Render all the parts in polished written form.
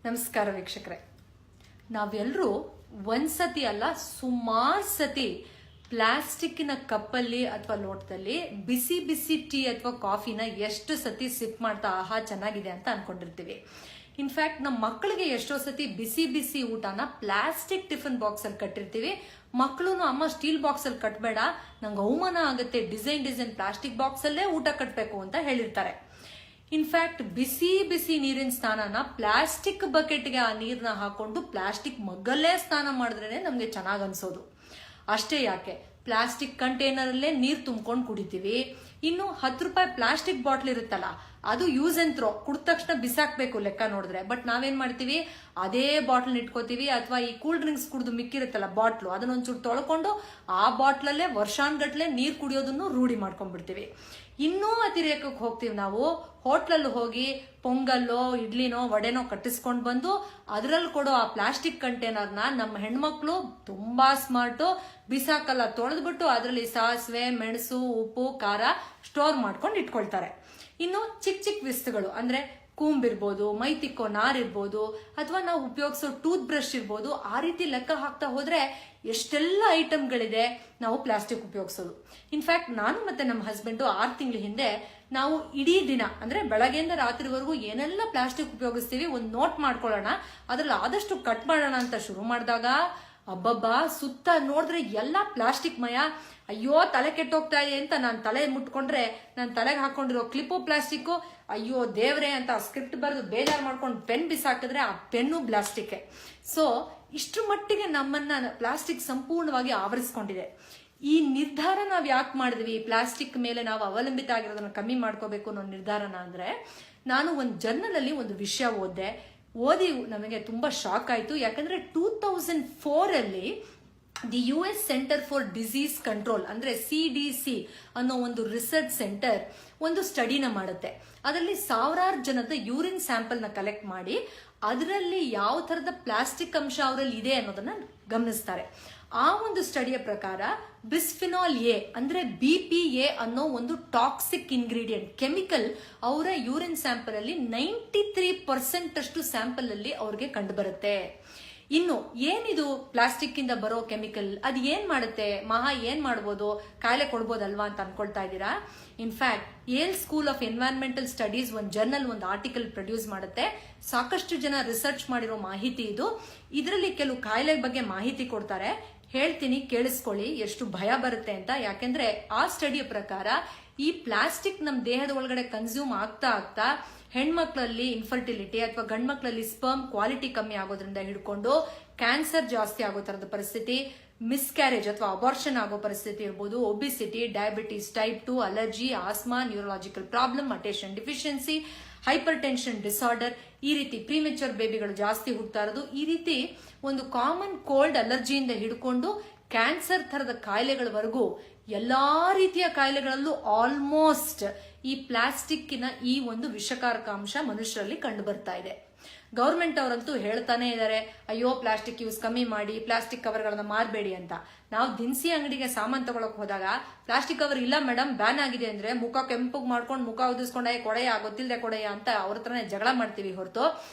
ನಮಸ್ಕಾರ ವೀಕ್ಷಕರೇ, ನಾವೆಲ್ಲರೂ ಒಂದ್ಸತಿ ಅಲ್ಲ ಸುಮಾರು ಸತಿ ಪ್ಲಾಸ್ಟಿಕ್ಕಿನ ಕಪ್ಪಲ್ಲಿ ಅಥವಾ ಲೋಟದಲ್ಲಿ ಬಿಸಿ ಬಿಸಿ ಟೀ ಅಥವಾ ಕಾಫಿನ ಎಷ್ಟು ಸತಿ ಸಿಪ್ ಮಾಡ್ತಾ ಆಹಾ ಚೆನ್ನಾಗಿದೆ ಅಂತ ಅನ್ಕೊಂಡಿರ್ತೀವಿ. ಇನ್ಫ್ಯಾಕ್ಟ್ ನಮ್ಮ ಮಕ್ಕಳಿಗೆ ಎಷ್ಟೋ ಸತಿ ಬಿಸಿ ಬಿಸಿ ಊಟನ ಪ್ಲಾಸ್ಟಿಕ್ ಟಿಫಿನ್ ಬಾಕ್ಸ್ ಅಲ್ಲಿ ಕಟ್ಟಿರ್ತೀವಿ. ಮಕ್ಕಳು ಅಮ್ಮ ಸ್ಟೀಲ್ ಬಾಕ್ಸ್ ಅಲ್ಲಿ ಕಟ್ಬೇಡ, ನಂಗೆ ಅವಮಾನ ಆಗುತ್ತೆ, ಡಿಸೈನ್ ಪ್ಲಾಸ್ಟಿಕ್ ಬಾಕ್ಸ್ ಅಲ್ಲೇ ಊಟ ಕಟ್ಟಬೇಕು ಅಂತ ಹೇಳಿರ್ತಾರೆ. ಇನ್ಫ್ಯಾಕ್ಟ್ ಬಿಸಿ ಬಿಸಿ ನೀರಿನ ಸ್ನಾನನ ಪ್ಲಾಸ್ಟಿಕ್ ಬಕೆಟ್ಗೆ ಆ ನೀರನ್ನ ಹಾಕೊಂಡು ಪ್ಲಾಸ್ಟಿಕ್ ಮಗ್ಗಲ್ಲೇ ಸ್ನಾನ ಮಾಡಿದ್ರೇನೆ ನಮ್ಗೆ ಚೆನ್ನಾಗ್ ಅನ್ಸೋದು. ಅಷ್ಟೇ ಯಾಕೆ, ಪ್ಲಾಸ್ಟಿಕ್ ಕಂಟೈನರ್ ಅಲ್ಲೇ ನೀರ್ ತುಂಬ್ಕೊಂಡು ಕುಡಿತೀವಿ. ಇನ್ನು 10 ರೂಪಾಯಿ ಪ್ಲಾಸ್ಟಿಕ್ ಬಾಟ್ಲ್ ಇರುತ್ತಲ್ಲ, ಅದು ಯೂಸ್ ಅಂಡ್ ಥ್ರೋ, ಕುಡಿದ ತಕ್ಷಣ ಬಿಸಾಕ್ಬೇಕು ಲೆಕ್ಕ ನೋಡಿದ್ರೆ. ಬಟ್ ನಾವೇನ್ ಮಾಡ್ತೀವಿ, ಅದೇ ಬಾಟ್ಲ್ ಇಟ್ಕೋತೀವಿ. ಅಥವಾ ಈ ಕೂಲ್ ಡ್ರಿಂಕ್ಸ್ ಕುಡಿದು ಮಿಕ್ಕಿರುತ್ತಲ್ಲ ಬಾಟ್ಲು, ಅದನ್ನೊಂಚೂರು ತೊಳ್ಕೊಂಡು ಆ ಬಾಟ್ಲಲ್ಲೇ ವರ್ಷಾನ್ಗಟ್ಲೆ ನೀರ್ ಕುಡಿಯೋದನ್ನು ರೂಢಿ ಮಾಡ್ಕೊಂಡ್ಬಿಡ್ತೀವಿ. ಇನ್ನೂ ಅತಿರೇಕಕ್ಕೆ ಹೋಗ್ತೀವಿ ನಾವು. ಹೋಟ್ಲಲ್ಲಿ ಹೋಗಿ ಪೊಂಗಲ್ಲೋ ಇಡ್ಲಿನೋ ವಡೆನೋ ಕಟ್ಟಿಸ್ಕೊಂಡು ಬಂದು ಅದರಲ್ಲಿ ಕೊಡೋ ಆ ಪ್ಲಾಸ್ಟಿಕ್ ಕಂಟೈನರ್ನ ನಮ್ಮ ಹೆಣ್ಮಕ್ಳು ತುಂಬಾ ಸ್ಮಾರ್ಟು, ಬಿಸಾಕಲ್ಲ, ತೊಳೆದ್ಬಿಟ್ಟು ಅದರಲ್ಲಿ ಸಾಸಿವೆ, ಮೆಣಸು, ಉಪ್ಪು, ಖಾರ ಸ್ಟೋರ್ ಮಾಡ್ಕೊಂಡು ಇಟ್ಕೊಳ್ತಾರೆ. ಇನ್ನು ಚಿಕ್ಕ ಚಿಕ್ಕ ವಸ್ತುಗಳು ಅಂದ್ರೆ ಕೂಂಬಿರ್ಬೋದು, ಮೈ ತಿಕ್ಕೋ ನಾರಿರ್ಬೋದು, ಅಥವಾ ನಾವು ಉಪಯೋಗಿಸೋ ಟೂತ್ ಬ್ರಷ್ ಇರ್ಬೋದು, ಆ ರೀತಿ ಲೆಕ್ಕ ಹಾಕ್ತಾ ಹೋದ್ರೆ ಎಷ್ಟೆಲ್ಲ ಐಟಮ್ಗಳಿದೆ ನಾವು ಪ್ಲಾಸ್ಟಿಕ್ ಉಪಯೋಗಿಸೋದು. ಇನ್ಫ್ಯಾಕ್ಟ್ ನಾನು ಮತ್ತೆ ನಮ್ಮ ಹಸ್ಬೆಂಡು 6 ತಿಂಗಳ ಹಿಂದೆ ನಾವು ಇಡೀ ದಿನ ಅಂದ್ರೆ ಬೆಳಗ್ಗೆಯಿಂದ ರಾತ್ರಿವರೆಗೂ ಏನೆಲ್ಲ ಪ್ಲಾಸ್ಟಿಕ್ ಉಪಯೋಗಿಸ್ತೀವಿ ಒಂದು ನೋಟ್ ಮಾಡ್ಕೊಳ್ಳೋಣ, ಅದ್ರಲ್ಲಿ ಆದಷ್ಟು ಕಟ್ ಮಾಡೋಣ ಅಂತ ಶುರು ಮಾಡಿದಾಗ ಅಬ್ಬಬ್ಬಾ ಸುತ್ತ ನೋಡಿದ್ರೆ ಎಲ್ಲ ಪ್ಲಾಸ್ಟಿಕ್ ಮಯ. ಅಯ್ಯೋ ತಲೆ ಕೆಟ್ಟೋಗ್ತಾ ಇದೆ ಅಂತ ನಾನು ತಲೆ ಮುಟ್ಕೊಂಡ್ರೆ ನಾನು ತಲೆಗೆ ಹಾಕೊಂಡಿರೋ ಕ್ಲಿಪ್ಪು ಪ್ಲಾಸ್ಟಿಕ್ಕು, ಅಯ್ಯೋ ದೇವ್ರೆ ಅಂತ ಸ್ಕ್ರಿಪ್ಟ್ ಬರೆದು ಬೇಜಾರು ಮಾಡ್ಕೊಂಡು ಪೆನ್ ಬಿಸಾಕಿದ್ರೆ ಆ ಪೆನ್ನು ಪ್ಲಾಸ್ಟಿಕ್. ಸೊ ಇಷ್ಟ್ರ ಮಟ್ಟಿಗೆ ನಮ್ಮನ್ನ ಪ್ಲಾಸ್ಟಿಕ್ ಸಂಪೂರ್ಣವಾಗಿ ಆವರಿಸ್ಕೊಂಡಿದೆ. ಈ ನಿರ್ಧಾರ ನಾವ್ ಯಾಕೆ ಮಾಡಿದ್ವಿ, ಪ್ಲಾಸ್ಟಿಕ್ ಮೇಲೆ ನಾವು ಅವಲಂಬಿತ ಆಗಿರೋದನ್ನ ಕಮ್ಮಿ ಮಾಡ್ಕೋಬೇಕು ಅನ್ನೋ ನಿರ್ಧಾರನ ಅಂದ್ರೆ, ನಾನು ಒಂದು ಜರ್ನಲ್ ಅಲ್ಲಿ ಒಂದು ವಿಷಯ ಓದಿ ನಮಗೆ ತುಂಬಾ ಶಾಕ್ ಆಯ್ತು. ಯಾಕಂದ್ರೆ 2004 ಅಲ್ಲಿ the US centre for disease control ಅಂದ್ರೆ CDC ಅನ್ನೋ ಒಂದು ರಿಸರ್ಚ್ ಸೆಂಟರ್ ಒಂದು ಸ್ಟಡಿನ ಮಾಡುತ್ತೆ. ಅದರಲ್ಲಿ ಸಾವಿರಾರು ಜನದ ಯೂರಿನ್ ಸ್ಯಾಂಪಲ್ ನ ಕಲೆಕ್ಟ್ ಮಾಡಿ ಅದರಲ್ಲಿ ಯಾವ ತರದ ಪ್ಲಾಸ್ಟಿಕ್ ಅಂಶ ಅವರಲ್ಲಿ ಇದೆ ಅನ್ನೋದನ್ನ ಗಮನಿಸ್ತಾರೆ. ಆ ಒಂದು ಸ್ಟಡಿಯ ಪ್ರಕಾರ ಬಿಸ್ಫಿನಾಲ್ ಎ ಅಂದ್ರೆ BPA ಅನ್ನೋ ಒಂದು ಟಾಕ್ಸಿಕ್ ಇಂಗ್ರೀಡಿಯೆಂಟ್ ಕೆಮಿಕಲ್ ಅವರ ಯೂರಿನ್ ಸ್ಯಾಂಪಲ್ ಅಲ್ಲಿ 93% ಅಷ್ಟು ಸ್ಯಾಂಪಲ್ ಅಲ್ಲಿ ಅವ್ರಿಗೆ ಕಂಡು ಬರುತ್ತೆ. ಇನ್ನು ಏನಿದು ಪ್ಲಾಸ್ಟಿಕ್ ಇಂದ ಬರೋ ಕೆಮಿಕಲ್, ಅದು ಏನ್ ಮಾಡುತ್ತೆ, ಏನ್ ಮಾಡ್ಬೋದು, ಕಾಯಿಲೆ ಕೊಡ್ಬೋದಲ್ವಾ ಅಂತ ಅನ್ಕೊಳ್ತಾ ಇದ್ದೀರಾ? In fact Yale school of environmental studies ಒಂದು ಜರ್ನಲ್ ಒಂದು ಆರ್ಟಿಕಲ್ ಪ್ರೊಡ್ಯೂಸ್ ಮಾಡುತ್ತೆ. ಸಾಕಷ್ಟು ಜನ ರಿಸರ್ಚ್ ಮಾಡಿರೋ ಮಾಹಿತಿ ಇದು. ಇದರಲ್ಲಿ ಕೆಲವು ಕಾಯಿಲೆ ಬಗ್ಗೆ ಮಾಹಿತಿ ಕೊಡ್ತಾರೆ. ಹೇಳ್ತೀನಿ, ಕೇಳಿಸ್ಕೊಳ್ಳಿ, ಎಷ್ಟು ಭಯ ಬರುತ್ತೆ ಅಂತ. ಯಾಕೆಂದ್ರೆ ಆ ಸ್ಟಡಿಯ ಪ್ರಕಾರ ಈ ಪ್ಲಾಸ್ಟಿಕ್ ನಮ್ಮ ದೇಹದ ಒಳಗಡೆ ಕನ್ಸ್ಯೂಮ್ ಆಗ್ತಾ ಹೆಣ್ಮಕ್ಳಲ್ಲಿ ಇನ್ಫರ್ಟಿಲಿಟಿ ಅಥವಾ ಗಂಡ್ಮಕ್ಳಲ್ಲಿ ಸ್ಪರ್ಮ್ ಕ್ವಾಲಿಟಿ ಕಮ್ಮಿ ಆಗೋದ್ರಿಂದ ಹಿಡ್ಕೊಂಡು ಕ್ಯಾನ್ಸರ್ ಜಾಸ್ತಿ ಆಗೋ ತರದ ಪರಿಸ್ಥಿತಿ, ಮಿಸ್ಕ್ಯಾರೇಜ್ ಅಥವಾ ಅಬಾರ್ಷನ್ ಆಗೋ ಪರಿಸ್ಥಿತಿ ಇರ್ಬೋದು, obesity, diabetes type 2, allergy, asthma, neurological problem, attention deficiency, hypertension disorder, ಈ ರೀತಿ ಪ್ರಿಮೆಚೂರ್ ಬೇಬಿಗಳು ಜಾಸ್ತಿ ಹುಡ್ತಾ ಇರೋದು, ಈ ರೀತಿ ಒಂದು ಕಾಮನ್ ಕೋಲ್ಡ್ ಅಲರ್ಜಿಯಿಂದ ಹಿಡ್ಕೊಂಡು ಕ್ಯಾನ್ಸರ್ ತರದ ಕಾಯಿಲೆಗಳವರೆಗೂ ಎಲ್ಲಾ ರೀತಿಯ ಕಾಯಿಲೆಗಳಲ್ಲೂ ಆಲ್ಮೋಸ್ಟ್ ಈ ಪ್ಲಾಸ್ಟಿಕ್ಕಿನ ಈ ಒಂದು ವಿಷಕಾರಕ ಅಂಶ ಮನುಷ್ಯರಲ್ಲಿ ಕಂಡು ಬರ್ತಾ ಇದೆ. ಗೌರ್ಮೆಂಟ್ ಅವರಂತೂ ಹೇಳ್ತಾನೆ ಇದ್ದಾರೆ, ಅಯ್ಯೋ ಪ್ಲಾಸ್ಟಿಕ್ ಯೂಸ್ ಕಮ್ಮಿ ಮಾಡಿ, ಪ್ಲಾಸ್ಟಿಕ್ ಕವರ್ಗಳನ್ನ ಮಾರಬೇಡಿ ಅಂತ. ನಾವು ದಿನಸಿ ಅಂಗಡಿಗೆ ಸಾಮಾನು ತಗೊಳಕ್ ಹೋದಾಗ ಪ್ಲಾಸ್ಟಿಕ್ ಕವರ್ ಇಲ್ಲ ಮೇಡಮ್ ಬ್ಯಾನ್ ಆಗಿದೆ ಅಂದ್ರೆ ಮುಖ ಕೆಂಪಗ್ ಮಾಡ್ಕೊಂಡು ಮುಖ ಉದಿಸ್ಕೊಂಡ ಕೊಡೆಯ ಗೊತ್ತಿಲ್ಲದೆ ಕೊಡೆಯ ಅಂತ ಅವ್ರ ಹತ್ರನೇ ಜಗಳ ಮಾಡ್ತೀವಿ ಹೊರತು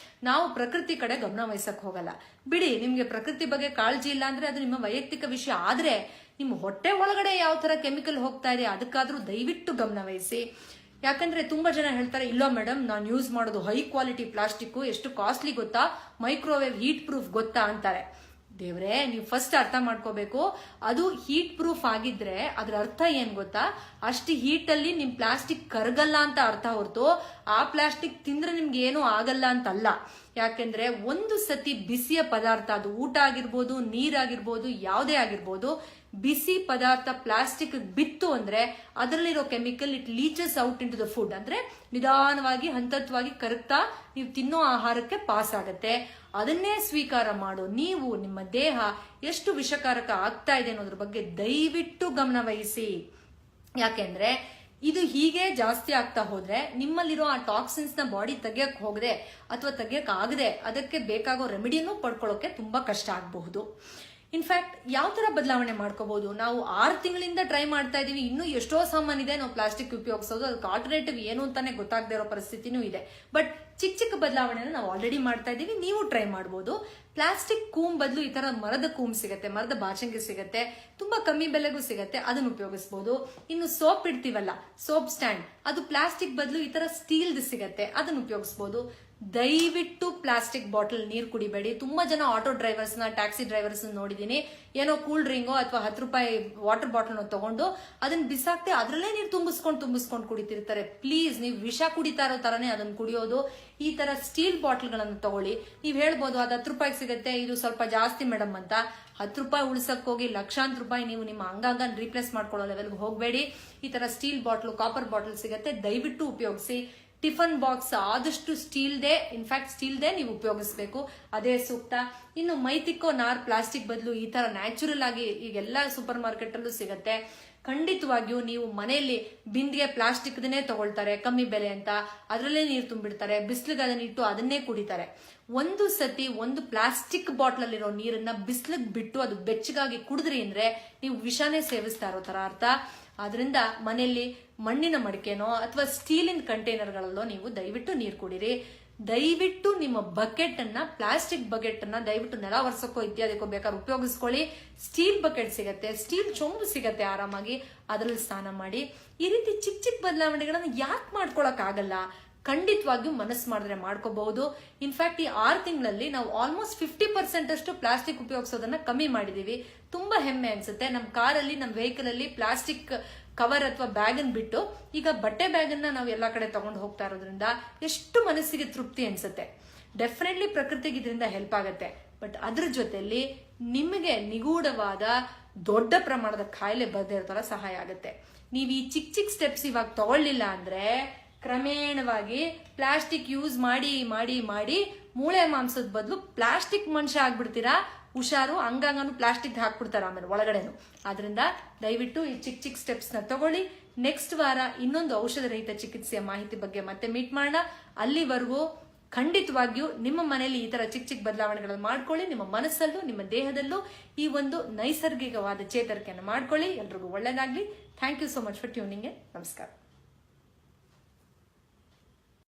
ನಾವು ಪ್ರಕೃತಿ ಕಡೆ ಗಮನ ವಹಿಸಕ್ ಹೋಗಲ್ಲ. ಬಿಡಿ, ನಿಮ್ಗೆ ಪ್ರಕೃತಿ ಬಗ್ಗೆ ಕಾಳಜಿ ಇಲ್ಲ ಅಂದ್ರೆ ಅದು ನಿಮ್ಮ ವೈಯಕ್ತಿಕ ವಿಷಯ. ಆದ್ರೆ ನಿಮ್ಮ ಹೊಟ್ಟೆ ಒಳಗಡೆ ಯಾವ ತರ ಕೆಮಿಕಲ್ ಹೋಗ್ತಾ ಇದೆ ಅದಕ್ಕಾದ್ರೂ ದಯವಿಟ್ಟು ಗಮನ ವಹಿಸಿ. ಯಾಕಂದ್ರೆ ತುಂಬಾ ಜನ ಹೇಳ್ತಾರೆ, ಇಲ್ಲ ಮೇಡಮ್ ನಾನು ಯೂಸ್ ಮಾಡೋದು ಹೈ ಕ್ವಾಲಿಟಿ ಪ್ಲಾಸ್ಟಿಕ್, ಎಷ್ಟು ಕಾಸ್ಟ್ಲಿ ಗೊತ್ತಾ, ಮೈಕ್ರೋವೇವ್ ಹೀಟ್ ಪ್ರೂಫ್ ಗೊತ್ತಾ ಅಂತಾರೆ. ದೇವ್ರೆ, ನೀವು ಫಸ್ಟ್ ಅರ್ಥ ಮಾಡ್ಕೋಬೇಕು, ಅದು ಹೀಟ್ ಪ್ರೂಫ್ ಆಗಿದ್ರೆ ಅದ್ರ ಅರ್ಥ ಏನ್ ಗೊತ್ತಾ, ಅಷ್ಟು ಹೀಟ್ ಅಲ್ಲಿ ನಿಮ್ ಪ್ಲಾಸ್ಟಿಕ್ ಕರಗಲ್ಲ ಅಂತ ಅರ್ಥ ಹೊರತು ಆ ಪ್ಲಾಸ್ಟಿಕ್ ತಿಂದ್ರೆ ನಿಮ್ಗೆ ಏನೂ ಆಗಲ್ಲ ಅಂತಲ್ಲ. ಯಾಕೆಂದ್ರೆ ಒಂದು ಸತಿ ಬಿಸಿಯ ಪದಾರ್ಥ, ಅದು ಊಟ ಆಗಿರ್ಬೋದು, ನೀರಾಗಿರ್ಬೋದು, ಯಾವುದೇ ಆಗಿರ್ಬೋದು, ಬಿಸಿ ಪದಾರ್ಥ ಪ್ಲಾಸ್ಟಿಕ್ ಬಿತ್ತು ಅಂದ್ರೆ ಅದರಲ್ಲಿರೋ chemical it leaches out into the food. ಅಂದ್ರೆ ನಿಧಾನವಾಗಿ ಹಂತವಾಗಿ ಕರಗ್ತಾ ನೀವು ತಿನ್ನೋ ಆಹಾರಕ್ಕೆ ಪಾಸ್ ಆಗತ್ತೆ. ಅದನ್ನೇ ಸ್ವೀಕಾರ ಮಾಡೋ ನೀವು ನಿಮ್ಮ ದೇಹ ಎಷ್ಟು ವಿಷಕಾರಕ ಆಗ್ತಾ ಇದೆ ಅನ್ನೋದ್ರ ಬಗ್ಗೆ ದಯವಿಟ್ಟು ಗಮನ ವಹಿಸಿ. ಯಾಕೆಂದ್ರೆ ಇದು ಹೀಗೆ ಜಾಸ್ತಿ ಆಗ್ತಾ ಹೋದ್ರೆ ನಿಮ್ಮಲ್ಲಿರೋ ಆ ಟಾಕ್ಸಿನ್ಸ್ ನ ಬಾಡಿ ತೆಗಿಯಕ್ ಹೋಗದೆ ಅಥವಾ ತೆಗಿಯಕ್ ಆಗದೆ ಅದಕ್ಕೆ ಬೇಕಾಗೋ ರೆಮಿಡಿಯನ್ನು ಪಡ್ಕೊಳ್ಳೋಕೆ ತುಂಬಾ ಕಷ್ಟ ಆಗಬಹುದು. ಇನ್ಫ್ಯಾಕ್ಟ್ ಯಾವ ತರ ಬದಲಾವಣೆ ಮಾಡ್ಕೋಬಹುದು, ನಾವು 6 ತಿಂಗಳಿಂದ ಟ್ರೈ ಮಾಡ್ತಾ ಇದೀವಿ, ಇನ್ನೂ ಎಷ್ಟೋ ಸಾಮಾನ್ ಇದೆ ನಾವು ಪ್ಲಾಸ್ಟಿಕ್ ಉಪಯೋಗಿಸೋದು, ಅದಕ್ಕೆ ಆಲ್ಟರ್ನೇಟಿವ್ ಏನು ಅಂತಾನೆ ಗೊತ್ತಾಗದೇ ಇರೋ ಪರಿಸ್ಥಿತಿನೂ ಇದೆ. ಬಟ್ ಚಿಕ್ಕ ಚಿಕ್ಕ ಬದಲಾವಣೆನ ನಾವು ಆಲ್ರೆಡಿ ಮಾಡ್ತಾ ಇದೀವಿ, ನೀವು ಟ್ರೈ ಮಾಡಬಹುದು. ಪ್ಲಾಸ್ಟಿಕ್ ಕೂಮ್ ಬದಲು ಈ ತರ ಮರದ ಕೂಮ್ ಸಿಗತ್ತೆ, ಮರದ ಬಾಚಂಗಿ ಸಿಗತ್ತೆ, ತುಂಬಾ ಕಮ್ಮಿ ಬೆಲೆಗೂ ಸಿಗತ್ತೆ, ಅದನ್ನ ಉಪಯೋಗಿಸಬಹುದು. ಇನ್ನು ಸೋಪ್ ಇಡ್ತೀವಲ್ಲ, ಸೋಪ್ ಸ್ಟ್ಯಾಂಡ್, ಅದು ಪ್ಲಾಸ್ಟಿಕ್ ಬದಲು ಈ ತರ ಸ್ಟೀಲ್ ಸಿಗತ್ತೆ, ಅದನ್ನ ಉಪಯೋಗಿಸಬಹುದು. ದಯವಿಟ್ಟು ಪ್ಲಾಸ್ಟಿಕ್ ಬಾಟಲ್ ನೀರು ಕುಡಿಬೇಡಿ. ತುಂಬಾ ಜನ ಆಟೋ ಡ್ರೈವರ್ಸ್ ನ, ಟ್ಯಾಕ್ಸಿ ಡ್ರೈವರ್ಸ್ ನೋಡಿದೀನಿ, ಏನೋ ಕೂಲ್ ಡ್ರಿಂಗೋ ಅಥವಾ 10 ರೂಪಾಯಿ ವಾಟರ್ ಬಾಟಲ್ ತಗೊಂಡು ಅದನ್ನ ಬಿಸಾಕ್ತೆ ಅದ್ರಲ್ಲೇ ನೀರು ತುಂಬಿಸ್ಕೊಂಡು ಕುಡಿತಿರ್ತಾರೆ. ಪ್ಲೀಸ್, ನೀವು ವಿಷ ಕುಡಿತಾ ಇರೋ ತರನೇ ಅದನ್ನ ಕುಡಿಯೋದು. ಈ ತರ ಸ್ಟೀಲ್ ಬಾಟಲ್ ಗಳನ್ನ ತಗೊಳ್ಳಿ. ನೀವ್ ಹೇಳ್ಬೋದು ಅದು 10 ರೂಪಾಯಿಗೆ ಸಿಗುತ್ತೆ, ಇದು ಸ್ವಲ್ಪ ಜಾಸ್ತಿ ಮೇಡಮ್ ಅಂತ. 10 ರೂಪಾಯಿ ಉಳಿಸಕ್ ಹೋಗಿ ಲಕ್ಷಾಂತರ ರೂಪಾಯಿ ನೀವು ನಿಮ್ಮ ಅಂಗಾಂಗ ರೀಪ್ಲೇಸ್ ಮಾಡ್ಕೊಳ್ಳೋ ಲೆವೆಲ್ಗೆ ಹೋಗಬೇಡಿ. ಈ ತರ ಸ್ಟೀಲ್ ಬಾಟ್ಲು, ಕಾಪರ್ ಬಾಟಲ್ ಸಿಗತ್ತೆ, ದಯವಿಟ್ಟು ಉಪಯೋಗಿಸಿ. ಟಿಫನ್ ಬಾಕ್ಸ್ ಆದಷ್ಟು ಸ್ಟೀಲ್ದೇ, ಇನ್ಫ್ಯಾಕ್ಟ್ ಸ್ಟೀಲ್ದೇ ನೀವು ಉಪಯೋಗಿಸಬೇಕು, ಅದೇ ಸೂಕ್ತ. ಇನ್ನು ಮೈತಿಕ್ಕೋ ನಾರ್ ಪ್ಲಾಸ್ಟಿಕ್ ಬದಲು ಈ ತರ ನ್ಯಾಚುರಲ್ ಆಗಿ ಈಗೆಲ್ಲ ಸೂಪರ್ ಮಾರ್ಕೆಟ್ ಅಲ್ಲೂ ಸಿಗತ್ತೆ. ಖಂಡಿತವಾಗಿಯೂ ನೀವು ಮನೆಯಲ್ಲಿ ಬಿಂದಿಗೆ ಪ್ಲಾಸ್ಟಿಕ್ನೇ ತಗೊಳ್ತಾರೆ ಕಮ್ಮಿ ಬೆಲೆ ಅಂತ, ಅದರಲ್ಲೇ ನೀರು ತುಂಬಿಡ್ತಾರೆ, ಬಿಸಿಲಿಗೆ ಅದನ್ನ ಇಟ್ಟು ಅದನ್ನೇ ಕುಡಿತಾರೆ. ಒಂದು ಸತಿ ಒಂದು ಪ್ಲಾಸ್ಟಿಕ್ ಬಾಟ್ಲ್ ಅಲ್ಲಿರೋ ನೀರನ್ನ ಬಿಸಿಲಿಗೆ ಬಿಟ್ಟು ಅದು ಬೆಚ್ಚಗಾಗಿ ಕುಡಿದ್ರಿ ಅಂದ್ರೆ ನೀವು ವಿಷಾನೇ ಸೇವಿಸ್ತಾ ಇರೋ ತರ ಅರ್ಥ. ಆದ್ರಿಂದ ಮನೆಯಲ್ಲಿ ಮಣ್ಣಿನ ಮಡಿಕೆನೋ ಅಥವಾ ಸ್ಟೀಲಿನ ಕಂಟೈನರ್ಗಳಲ್ಲೋ ನೀವು ದಯವಿಟ್ಟು ನೀರು ಕುಡಿರಿ. ದಯವಿಟ್ಟು ನಿಮ್ಮ ಬಕೆಟ್ ಅನ್ನ, ಪ್ಲಾಸ್ಟಿಕ್ ಬಕೆಟ್ ಅನ್ನ ದಯವಿಟ್ಟು ನೆಲ ಒರೆಸಕ್ಕೋ ಇತ್ಯಾದಿಕೋ ಬೇಕಾದ್ರೆ ಉಪಯೋಗಿಸ್ಕೊಳ್ಳಿ. ಸ್ಟೀಲ್ ಬಕೆಟ್ ಸಿಗತ್ತೆ, ಸ್ಟೀಲ್ ಚೊಂಬು ಸಿಗತ್ತೆ, ಆರಾಮಾಗಿ ಅದರಲ್ಲಿ ಸ್ನಾನ ಮಾಡಿ. ಈ ರೀತಿ ಚಿಕ್ಕ ಚಿಕ್ಕ ಬದಲಾವಣೆಗಳನ್ನ ಯಾಕೆ ಮಾಡ್ಕೊಳಕ್ ಆಗಲ್ಲ? ಖಂಡಿತವಾಗಿಯೂ ಮನಸ್ಸು ಮಾಡಿದ್ರೆ ಮಾಡ್ಕೋಬಹುದು. ಇನ್ಫ್ಯಾಕ್ಟ್ ಈ 6 ತಿಂಗಳಲ್ಲಿ ನಾವು ಆಲ್ಮೋಸ್ಟ್ 50% ಅಷ್ಟು ಪ್ಲಾಸ್ಟಿಕ್ ಉಪಯೋಗಿಸೋದನ್ನ ಕಮ್ಮಿ ಮಾಡಿದೀವಿ. ತುಂಬಾ ಹೆಮ್ಮೆ ಅನ್ಸುತ್ತೆ. ನಮ್ಮ ಕಾರಲ್ಲಿ, ನಮ್ಮ ವೆಹಿಕಲ್ ಅಲ್ಲಿ ಪ್ಲಾಸ್ಟಿಕ್ ಕವರ್ ಅಥವಾ ಬ್ಯಾಗ್ ಅನ್ನು ಬಿಟ್ಟು ಈಗ ಬಟ್ಟೆ ಬ್ಯಾಗ್ ಅನ್ನ ನಾವು ಎಲ್ಲಾ ಕಡೆ ತಗೊಂಡು ಹೋಗ್ತಾ ಇರೋದ್ರಿಂದ ಎಷ್ಟು ಮನಸ್ಸಿಗೆ ತೃಪ್ತಿ ಅನ್ಸುತ್ತೆ. ಡೆಫಿನೆಟ್ಲಿ ಪ್ರಕೃತಿಗೆ ಇದರಿಂದ ಹೆಲ್ಪ್ ಆಗುತ್ತೆ. ಬಟ್ ಅದ್ರ ಜೊತೆಲಿ ನಿಮಗೆ ನಿಗೂಢವಾದ ದೊಡ್ಡ ಪ್ರಮಾಣದ ಕಾಯಿಲೆ ಬರದೇ ಇರೋ ತರ ಸಹಾಯ ಆಗುತ್ತೆ. ನೀವು ಈ ಚಿಕ್ಕ ಚಿಕ್ಕ ಸ್ಟೆಪ್ಸ್ ಇವಾಗ ತಗೊಳ್ಳಿಲ್ಲ ಅಂದ್ರೆ ಕ್ರಮೇಣವಾಗಿ ಪ್ಲಾಸ್ಟಿಕ್ ಯೂಸ್ ಮಾಡಿ ಮಾಡಿ ಮಾಡಿ ಮೂಳೆ ಮಾಂಸದ ಬದಲು ಪ್ಲಾಸ್ಟಿಕ್ ಮನುಷ್ಯ ಆಗ್ಬಿಡ್ತೀರಾ. ಹುಷಾರು, ಅಂಗಾಂಗನು ಪ್ಲಾಸ್ಟಿಕ್ ಹಾಕ್ಬಿಡ್ತಾರ ಆಮೇಲೆ ಒಳಗಡೆನು. ಆದ್ರಿಂದ ದಯವಿಟ್ಟು ಈ ಚಿಕ್ಕ ಚಿಕ್ಕ ಸ್ಟೆಪ್ಸ್ ನ ತಗೊಳ್ಳಿ. ನೆಕ್ಸ್ಟ್ ವಾರ ಇನ್ನೊಂದು ಔಷಧ ರಹಿತ ಚಿಕಿತ್ಸೆಯ ಮಾಹಿತಿ ಬಗ್ಗೆ ಮತ್ತೆ ಮೀಟ್ ಮಾಡೋಣ. ಅಲ್ಲಿವರೆಗೂ ಖಂಡಿತವಾಗಿಯೂ ನಿಮ್ಮ ಮನೆಯಲ್ಲಿ ಈ ತರ ಚಿಕ್ಕ ಚಿಕ್ಕ ಬದಲಾವಣೆಗಳನ್ನು ಮಾಡ್ಕೊಳ್ಳಿ. ನಿಮ್ಮ ಮನಸ್ಸಲ್ಲೂ ನಿಮ್ಮ ದೇಹದಲ್ಲೂ ಈ ಒಂದು ನೈಸರ್ಗಿಕವಾದ ಚೇತರಿಕೆಯನ್ನು ಮಾಡ್ಕೊಳ್ಳಿ. ಎಲ್ರಿಗೂ ಒಳ್ಳೆಯದಾಗ್ಲಿ. Thank you so much for tuning in. ನಮಸ್ಕಾರ.